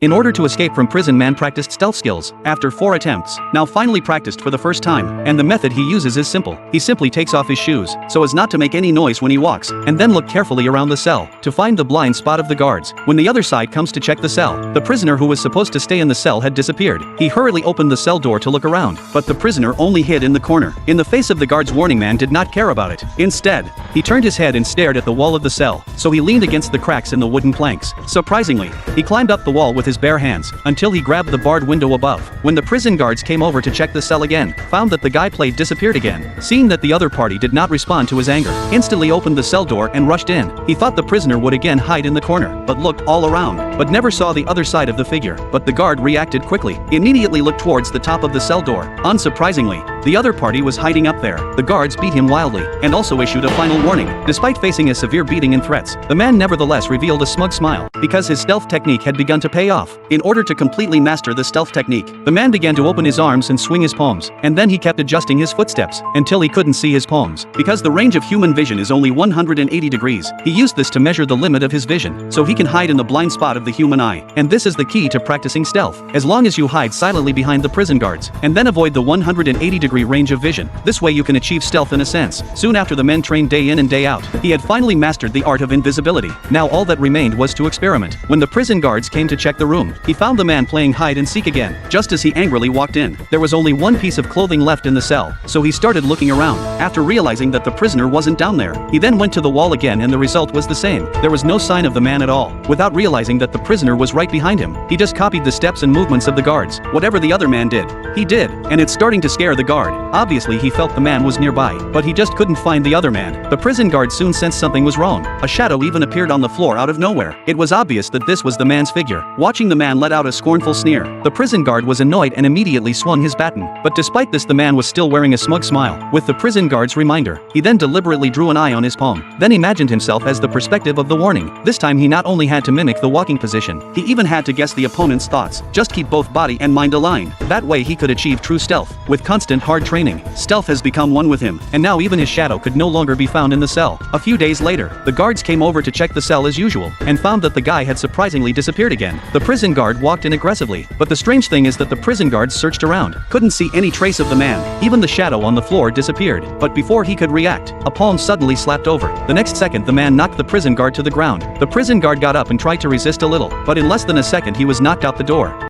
In order to escape from prison, man practiced stealth skills after 4 attempts, now finally practiced for the first time, and the method he uses is simple. He simply takes off his shoes, so as not to make any noise when he walks, and then look carefully around the cell, to find the blind spot of the guards. When the other side comes to check the cell, the prisoner who was supposed to stay in the cell had disappeared. He hurriedly opened the cell door to look around, but the prisoner only hid in the corner. In the face of the guards' warning, man did not care about it. Instead, he turned his head and stared at the wall of the cell, so he leaned against the cracks in the wooden planks. Surprisingly, he climbed up the wall with his bare hands, until he grabbed the barred window above. When the prison guards came over to check the cell again, found that the guy played disappeared again. Seeing that the other party did not respond to his anger, instantly opened the cell door and rushed in. He thought the prisoner would again hide in the corner, but looked all around, but never saw the other side of the figure. But the guard reacted quickly. He immediately looked towards the top of the cell door. Unsurprisingly, the other party was hiding up there. The guards beat him wildly, and also issued a final warning. Despite facing a severe beating and threats, the man nevertheless revealed a smug smile, because his stealth technique had begun to pay off. In order to completely master the stealth technique, the man began to open his arms and swing his palms, and then he kept adjusting his footsteps, until he couldn't see his palms. Because the range of human vision is only 180 degrees, he used this to measure the limit of his vision, so he can hide in the blind spot of the human eye. And this is the key to practicing stealth. As long as you hide silently behind the prison guards, and then avoid the 180-degree range of vision, this way you can achieve stealth in a sense. Soon after, the men trained day in and day out. He had finally mastered the art of invisibility. Now all that remained was to experiment. When the prison guards came to check the room, he found the man playing hide and seek again. Just as he angrily walked in, there was only one piece of clothing left in the cell, so he started looking around. After realizing that the prisoner wasn't down there, he then went to the wall again, and the result was the same. There was no sign of the man at all. Without realizing that the prisoner was right behind him, he just copied the steps and movements of the guards. Whatever the other man did, he did, and it's starting to scare the guard. Obviously he felt the man was nearby, but he just couldn't find the other man. The prison guard soon sensed something was wrong. A shadow even appeared on the floor out of nowhere. It was obvious that this was the man's figure. Watching the man let out a scornful sneer, the prison guard was annoyed and immediately swung his baton. But despite this, the man was still wearing a smug smile. With the prison guard's reminder, he then deliberately drew an eye on his palm, then imagined himself as the perspective of the warning. This time he not only had to mimic the walking position, he even had to guess the opponent's thoughts. Just keep both body and mind aligned. That way he could achieve true stealth. With constant hard training, stealth has become one with him, and now even his shadow could no longer be found in the cell. A few days later, the guards came over to check the cell as usual, and found that the guy had surprisingly disappeared again. The prison guard walked in aggressively, but the strange thing is that the prison guards searched around, couldn't see any trace of the man. Even the shadow on the floor disappeared. But before he could react, a palm suddenly slapped over. The next second, the man knocked the prison guard to the ground. The prison guard got up and tried to resist a little, but in less than a second he was knocked out the door.